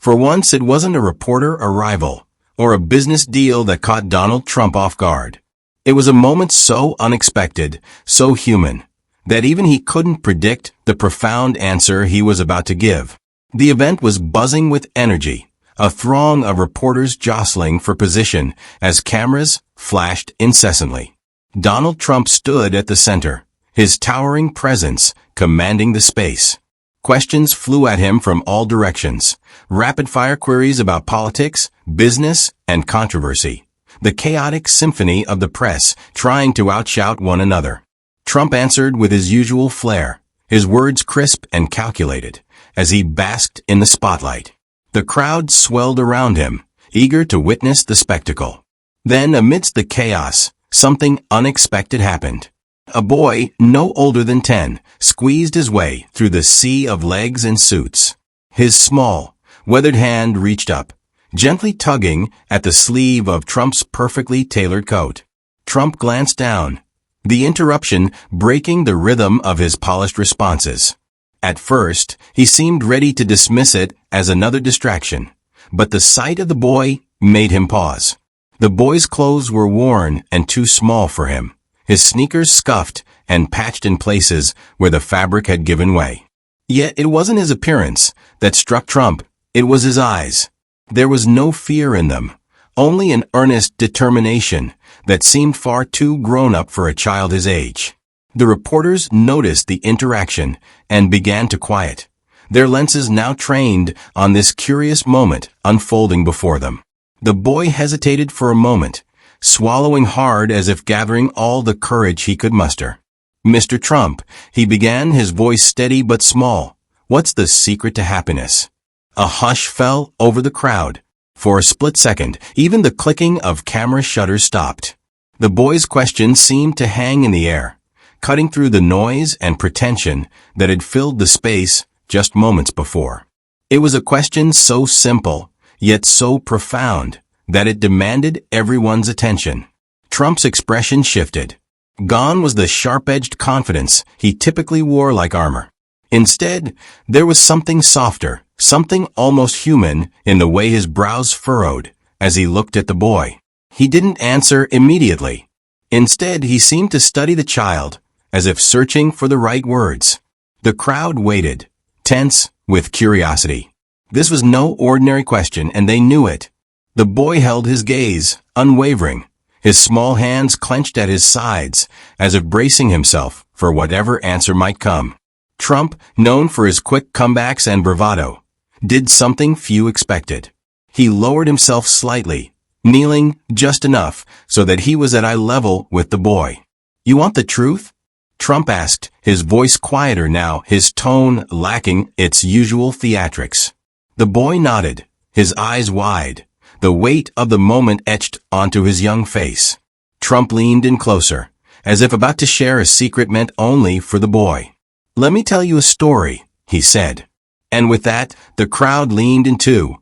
For once, it wasn't a reporter arrival or a business deal that caught Donald Trump off guard. It was a moment so unexpected, so human, that even he couldn't predict the profound answer he was about to give. The event was buzzing with energy, a throng of reporters jostling for position as cameras flashed incessantly. Donald Trump stood at the center, his towering presence commanding the space. Questions flew at him from all directions, rapid-fire queries about politics, business, and controversy. The chaotic symphony of the press trying to outshout one another. Trump answered with his usual flair, his words crisp and calculated, as he basked in the spotlight. The crowd swelled around him, eager to witness the spectacle. Then, amidst the chaos, something unexpected happened. A boy, no older than 10, squeezed his way through the sea of legs and suits. His small, weathered hand reached up, gently tugging at the sleeve of Trump's perfectly tailored coat. Trump glanced down, the interruption breaking the rhythm of his polished responses. At first, he seemed ready to dismiss it as another distraction, but the sight of the boy made him pause. The boy's clothes were worn and too small for him, his sneakers scuffed and patched in places where the fabric had given way. Yet it wasn't his appearance that struck Trump, it was his eyes. There was no fear in them, only an earnest determination that seemed far too grown-up for a child his age. The reporters noticed the interaction and began to quiet, their lenses now trained on this curious moment unfolding before them. The boy hesitated for a moment, swallowing hard as if gathering all the courage he could muster. "Mr. Trump," he began, his voice steady but small, "what's the secret to happiness?" A hush fell over the crowd. For a split second, even the clicking of camera shutters stopped. The boy's question seemed to hang in the air, cutting through the noise and pretension that had filled the space just moments before. It was a question so simple, yet so profound, that it demanded everyone's attention. Trump's expression shifted. Gone was the sharp-edged confidence he typically wore like armor. Instead, there was something softer, something almost human in the way his brows furrowed as he looked at the boy. He didn't answer immediately. Instead, he seemed to study the child, as if searching for the right words. The crowd waited, tense with curiosity. This was no ordinary question, and they knew it. The boy held his gaze, unwavering, his small hands clenched at his sides, as if bracing himself for whatever answer might come. Trump, known for his quick comebacks and bravado, did something few expected. He lowered himself slightly, kneeling just enough so that he was at eye level with the boy. "You want the truth?" Trump asked, his voice quieter now, his tone lacking its usual theatrics. The boy nodded, his eyes wide, the weight of the moment etched onto his young face. Trump leaned in closer, as if about to share a secret meant only for the boy. "Let me tell you a story," he said. And with that, the crowd leaned in too,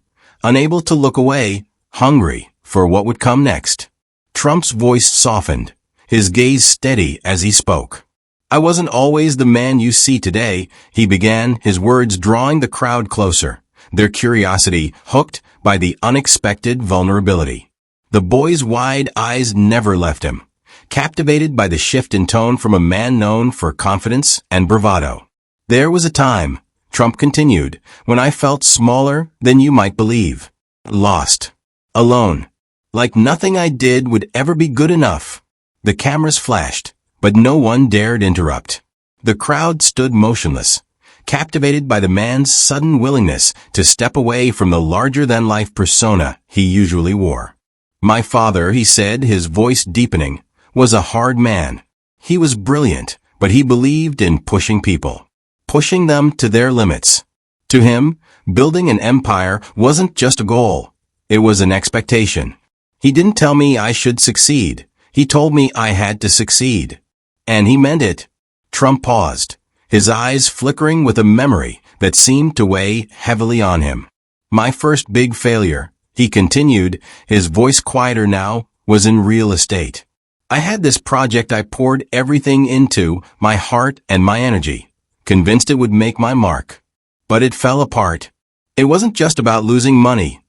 unable to look away, hungry for what would come next. Trump's voice softened, his gaze steady as he spoke. "I wasn't always the man you see today," he began, his words drawing the crowd closer, their curiosity hooked by the unexpected vulnerability. The boy's wide eyes never left him, captivated by the shift in tone from a man known for confidence and bravado. "There was a time," Trump continued, "when I felt smaller than you might believe. Lost. Alone. Like nothing I did would ever be good enough." The cameras flashed, but no one dared interrupt. The crowd stood motionless, captivated by the man's sudden willingness to step away from the larger-than-life persona he usually wore. "My father," he said, his voice deepening, "was a hard man. He was brilliant, but he believed in pushing people, pushing them to their limits. To him, building an empire wasn't just a goal, it was an expectation. He didn't tell me I should succeed, he told me I had to succeed. And he meant it." Trump paused, his eyes flickering with a memory that seemed to weigh heavily on him. "My first big failure," he continued, his voice quieter now, "was in real estate. I had this project I poured everything into, my heart and my energy, convinced it would make my mark. But it fell apart. It wasn't just about losing money.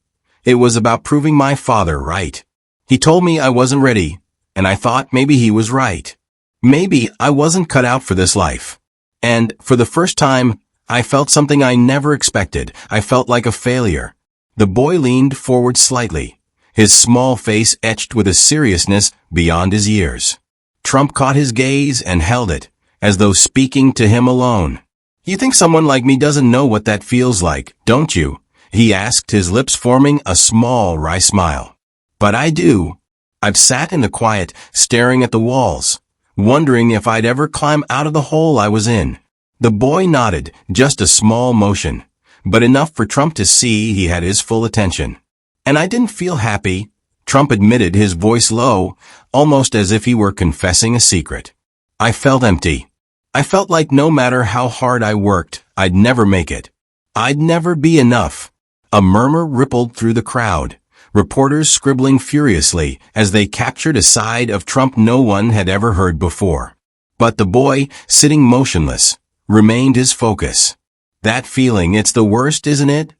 It was about proving my father right. He told me I wasn't ready, and I thought maybe he was right. Maybe I wasn't cut out for this life. And, for the first time, I felt something I never expected. I felt like a failure. The boy leaned forward slightly, his small face etched with a seriousness beyond his years. Trump caught his gaze and held it, as though speaking to him alone. "You think someone like me doesn't know what that feels like, don't you?" he asked, his lips forming a small wry smile. "But I do. I've sat in the quiet, staring at the walls, wondering if I'd ever climb out of the hole I was in." The boy nodded, just a small motion, but enough for Trump to see he had his full attention. "And I didn't feel happy," Trump admitted, his voice low, almost as if he were confessing a secret. "I felt empty. I felt like no matter how hard I worked, I'd never make it. I'd never be enough." A murmur rippled through the crowd, reporters scribbling furiously as they captured a side of Trump no one had ever heard before. But the boy, sitting motionless, remained his focus. "That feeling, it's the worst, isn't it?"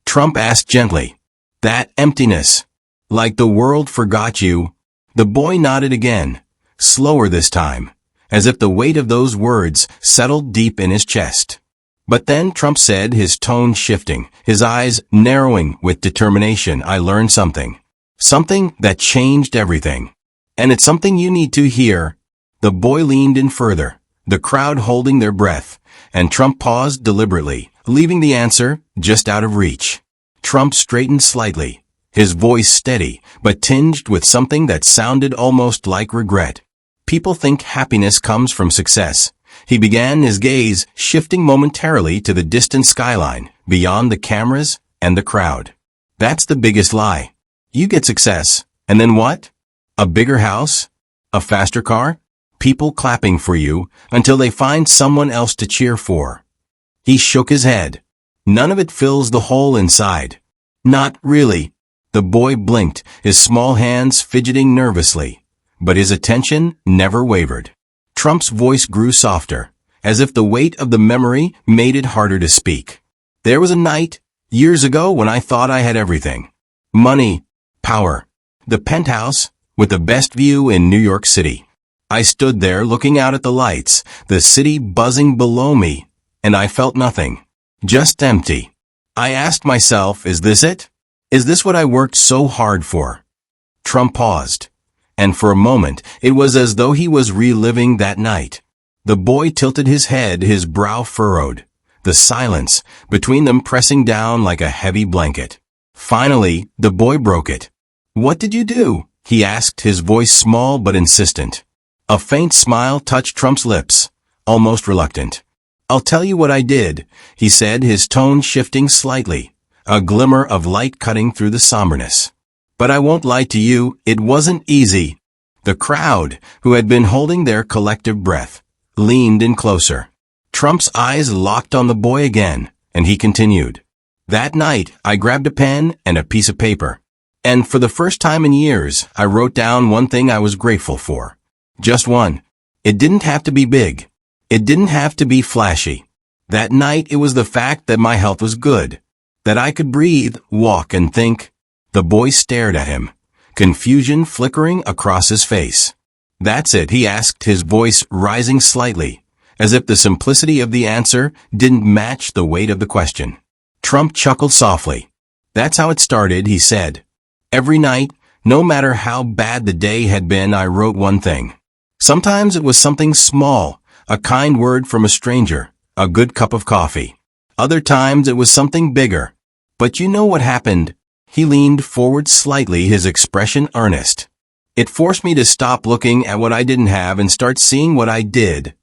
Trump asked gently. "That emptiness. Like the world forgot you." The boy nodded again, slower this time, as if the weight of those words settled deep in his chest. But then Trump said, his tone shifting, his eyes narrowing with determination, "I learned something. Something that changed everything. And it's something you need to hear." The boy leaned in further, the crowd holding their breath, and Trump paused deliberately, leaving the answer just out of reach. Trump straightened slightly, his voice steady, but tinged with something that sounded almost like regret. "People think happiness comes from success." He began, his gaze shifting momentarily to the distant skyline, beyond the cameras and the crowd. "That's the biggest lie. You get success, and then what? A bigger house? A faster car? People clapping for you until they find someone else to cheer for." He shook his head. "None of it fills the hole inside." "Not really." The boy blinked, his small hands fidgeting nervously, but his attention never wavered. Trump's voice grew softer, as if the weight of the memory made it harder to speak. "There was a night, years ago, when I thought I had everything. Money, power, the penthouse, with the best view in New York City. I stood there looking out at the lights, the city buzzing below me, and I felt nothing. Just empty. I asked myself, is this it? Is this what I worked so hard for?" Trump paused, and for a moment it was as though he was reliving that night. The boy tilted his head, his brow furrowed, the silence between them pressing down like a heavy blanket. Finally, the boy broke it. "What did you do?" he asked, his voice small but insistent. A faint smile touched Trump's lips, almost reluctant. "I'll tell you what I did," he said, his tone shifting slightly, a glimmer of light cutting through the somberness. "But I won't lie to you, it wasn't easy." The crowd, who had been holding their collective breath, leaned in closer. Trump's eyes locked on the boy again, and he continued. "That night, I grabbed a pen and a piece of paper. And for the first time in years, I wrote down one thing I was grateful for. Just one. It didn't have to be big. It didn't have to be flashy. That night, it was the fact that my health was good, that I could breathe, walk, and think." The boy stared at him, confusion flickering across his face. "That's it?" he asked, his voice rising slightly, as if the simplicity of the answer didn't match the weight of the question. Trump chuckled softly. "That's how it started," he said. "Every night, no matter how bad the day had been, I wrote one thing. Sometimes it was something small, a kind word from a stranger, a good cup of coffee. Other times it was something bigger. But you know what happened?" He leaned forward slightly, his expression earnest. "It forced me to stop looking at what I didn't have and start seeing what I did."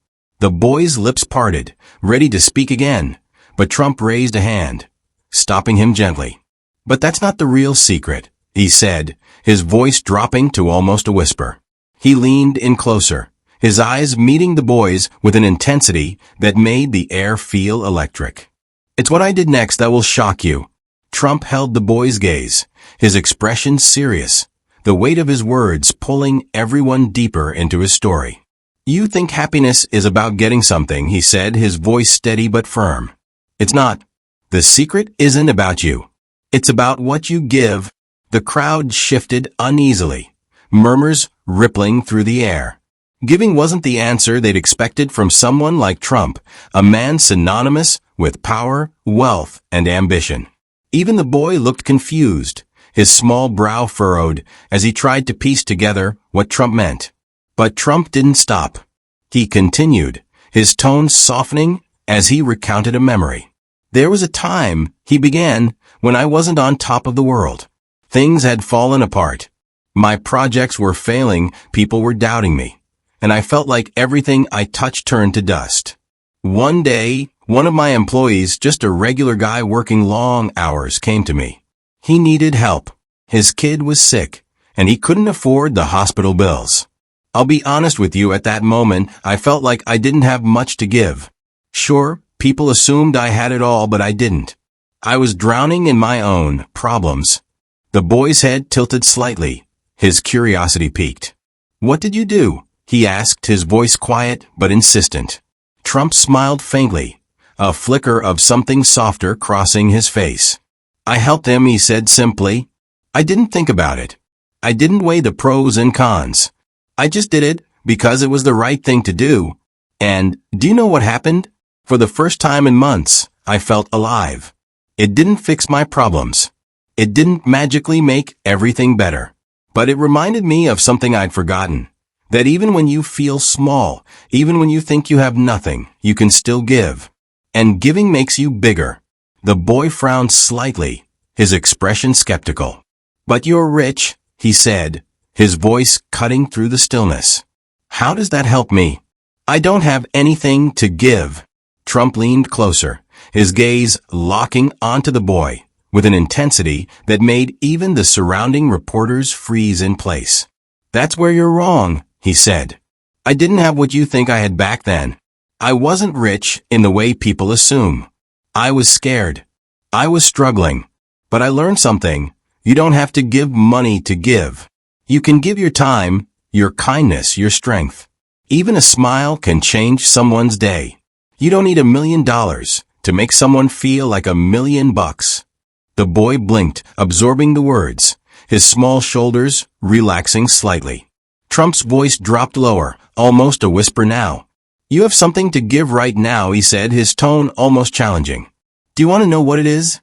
The boy's lips parted, ready to speak again, but Trump raised a hand, stopping him gently. "But that's not the real secret," he said, his voice dropping to almost a whisper. He leaned in closer, his eyes meeting the boy's with an intensity that made the air feel electric. "It's what I did next that will shock you." Trump held the boy's gaze, his expression serious, the weight of his words pulling everyone deeper into his story. "You think happiness is about getting something," he said, his voice steady but firm. "It's not. The secret isn't about you. It's about what you give. The crowd shifted uneasily, murmurs rippling through the air. Giving wasn't the answer they'd expected from someone like Trump, a man synonymous with power, wealth, and ambition. Even the boy looked confused, his small brow furrowed as he tried to piece together what Trump meant. But Trump didn't stop. He continued, his tone softening as he recounted a memory. There was a time, he began, when I wasn't on top of the world. Things had fallen apart. My projects were failing, people were doubting me, and I felt like everything I touched turned to dust. One day, one of my employees, just a regular guy working long hours, came to me. He needed help. His kid was sick, and he couldn't afford the hospital bills. I'll be honest with you, at that moment, I felt like I didn't have much to give. Sure, people assumed I had it all, but I didn't. I was drowning in my own problems. The boy's head tilted slightly. His curiosity piqued. What did you do? He asked, his voice quiet but insistent. Trump smiled faintly, a flicker of something softer crossing his face. I helped him, he said simply. I didn't think about it. I didn't weigh the pros and cons. I just did it because it was the right thing to do. And, do you know what happened? For the first time in months, I felt alive. It didn't fix my problems. It didn't magically make everything better. But it reminded me of something I'd forgotten. That even when you feel small, even when you think you have nothing, you can still give. And giving makes you bigger. The boy frowned slightly, his expression skeptical. But you're rich, he said, his voice cutting through the stillness. How does that help me? I don't have anything to give. Trump leaned closer, his gaze locking onto the boy, with an intensity that made even the surrounding reporters freeze in place. That's where you're wrong, he said. I didn't have what you think I had back then. I wasn't rich in the way people assume. I was scared. I was struggling. But I learned something. You don't have to give money to give. You can give your time, your kindness, your strength. Even a smile can change someone's day. You don't need $1 million to make someone feel like $1 million. The boy blinked, absorbing the words, his small shoulders relaxing slightly. Trump's voice dropped lower, almost a whisper now. You have something to give right now, he said, his tone almost challenging. Do you want to know what it is?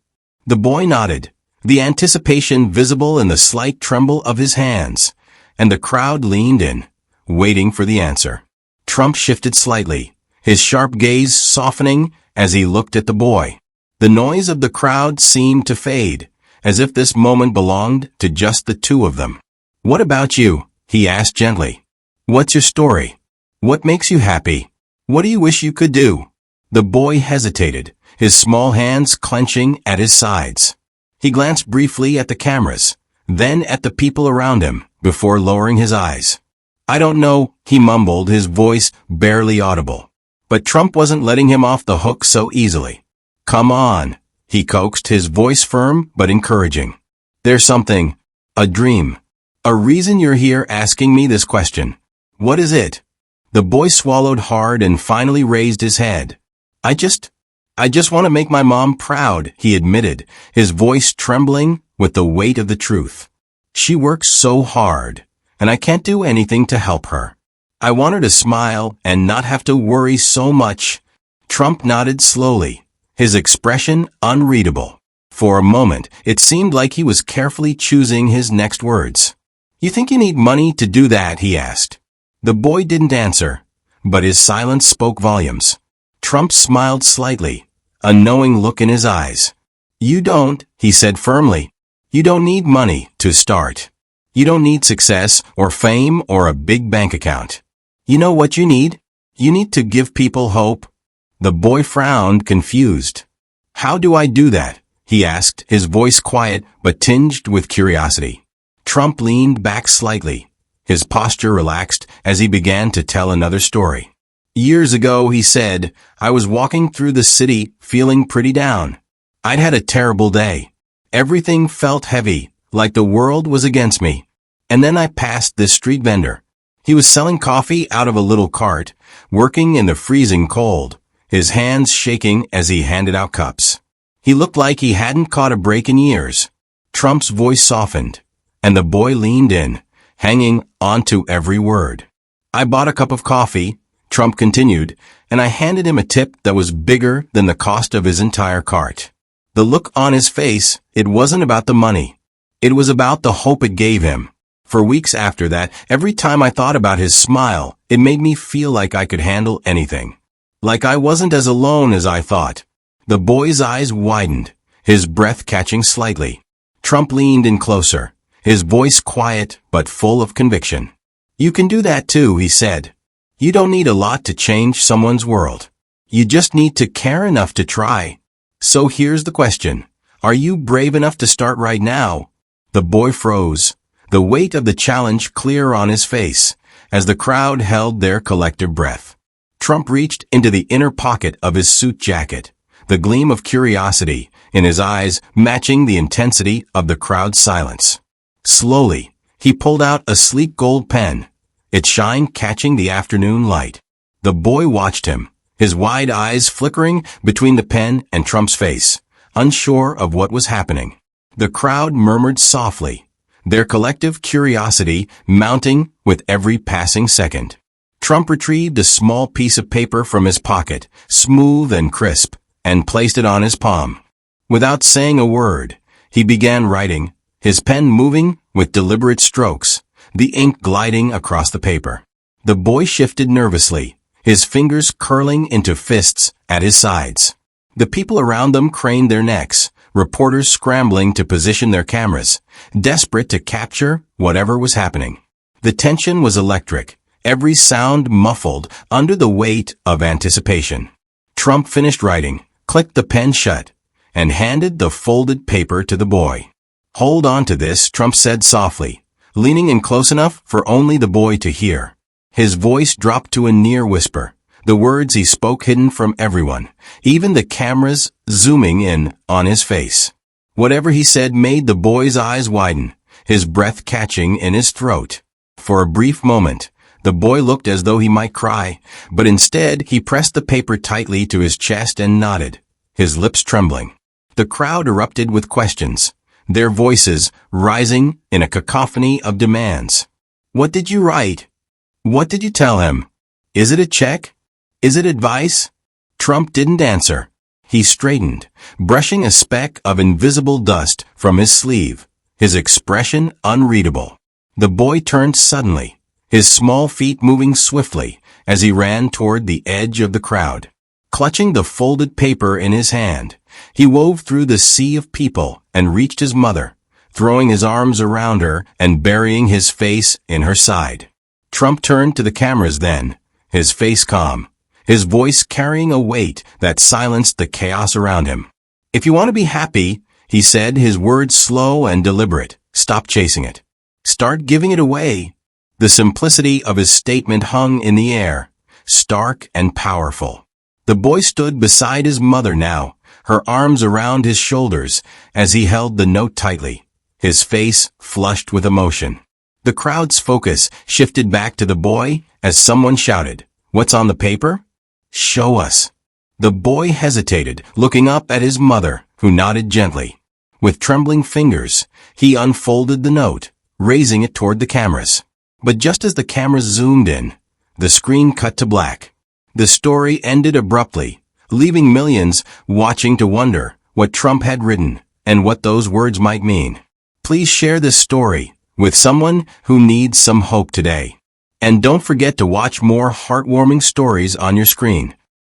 The boy nodded, the anticipation visible in the slight tremble of his hands, and the crowd leaned in, waiting for the answer. Trump shifted slightly, his sharp gaze softening as he looked at the boy. The noise of the crowd seemed to fade, as if this moment belonged to just the two of them. What about you? He asked gently. What's your story? What makes you happy? What do you wish you could do? The boy hesitated, his small hands clenching at his sides. He glanced briefly at the cameras, then at the people around him, before lowering his eyes. I don't know, he mumbled, his voice barely audible. But Trump wasn't letting him off the hook so easily. Come on, he coaxed, his voice firm but encouraging. There's something, a dream, a reason you're here asking me this question. What is it? The boy swallowed hard and finally raised his head. I just want to make my mom proud, he admitted, his voice trembling with the weight of the truth. She works so hard, and I can't do anything to help her. I want her to smile and not have to worry so much. Trump nodded slowly, his expression unreadable. For a moment, it seemed like he was carefully choosing his next words. You think you need money to do that? He asked. The boy didn't answer, but his silence spoke volumes. Trump smiled slightly, a knowing look in his eyes. You don't, he said firmly. You don't need money to start. You don't need success or fame or a big bank account. You know what you need? You need to give people hope. The boy frowned, confused. How do I do that? He asked, his voice quiet but tinged with curiosity. Trump leaned back slightly, his posture relaxed as he began to tell another story. Years ago, he said, I was walking through the city feeling pretty down. I'd had a terrible day. Everything felt heavy, like the world was against me. And then I passed this street vendor. He was selling coffee out of a little cart, working in the freezing cold, his hands shaking as he handed out cups. He looked like he hadn't caught a break in years. Trump's voice softened, and the boy leaned in, hanging onto every word. I bought a cup of coffee, Trump continued, and I handed him a tip that was bigger than the cost of his entire cart. The look on his face, it wasn't about the money. It was about the hope it gave him. For weeks after that, every time I thought about his smile, it made me feel like I could handle anything. Like I wasn't as alone as I thought. The boy's eyes widened, his breath catching slightly. Trump leaned in closer, his voice quiet but full of conviction. "You can do that too," he said. "You don't need a lot to change someone's world. You just need to care enough to try. So here's the question. Are you brave enough to start right now?" The boy froze, the weight of the challenge clear on his face, as the crowd held their collective breath. Trump reached into the inner pocket of his suit jacket, the gleam of curiosity in his eyes matching the intensity of the crowd's silence. Slowly, he pulled out a sleek gold pen, its shine catching the afternoon light. The boy watched him, his wide eyes flickering between the pen and Trump's face, unsure of what was happening. The crowd murmured softly, their collective curiosity mounting with every passing second. Trump retrieved a small piece of paper from his pocket, smooth and crisp, and placed it on his palm. Without saying a word, he began writing, his pen moving with deliberate strokes, the ink gliding across the paper. The boy shifted nervously, his fingers curling into fists at his sides. The people around them craned their necks, reporters scrambling to position their cameras, desperate to capture whatever was happening. The tension was electric, every sound muffled under the weight of anticipation. Trump finished writing, clicked the pen shut, and handed the folded paper to the boy. "Hold on to this," Trump said softly, leaning in close enough for only the boy to hear. His voice dropped to a near whisper, the words he spoke hidden from everyone, even the cameras zooming in on his face. Whatever he said made the boy's eyes widen, his breath catching in his throat. For a brief moment, the boy looked as though he might cry, but instead he pressed the paper tightly to his chest and nodded, his lips trembling. The crowd erupted with questions, their voices rising in a cacophony of demands. "What did you write? What did you tell him? Is it a check? Is it advice?" Trump didn't answer. He straightened, brushing a speck of invisible dust from his sleeve, his expression unreadable. The boy turned suddenly, his small feet moving swiftly as he ran toward the edge of the crowd. Clutching the folded paper in his hand, he wove through the sea of people and reached his mother, throwing his arms around her and burying his face in her side. Trump turned to the cameras then, his face calm, his voice carrying a weight that silenced the chaos around him. "If you want to be happy," he said, his words slow and deliberate, "stop chasing it. Start giving it away." The simplicity of his statement hung in the air, stark and powerful. The boy stood beside his mother now, her arms around his shoulders as he held the note tightly, his face flushed with emotion. The crowd's focus shifted back to the boy as someone shouted, "What's on the paper? Show us." The boy hesitated, looking up at his mother, who nodded gently. With trembling fingers, he unfolded the note, raising it toward the cameras. But just as the cameras zoomed in, the screen cut to black. The story ended abruptly, leaving millions watching to wonder what Trump had written and what those words might mean. Please share this story with someone who needs some hope today. And don't forget to watch more heartwarming stories on your screen.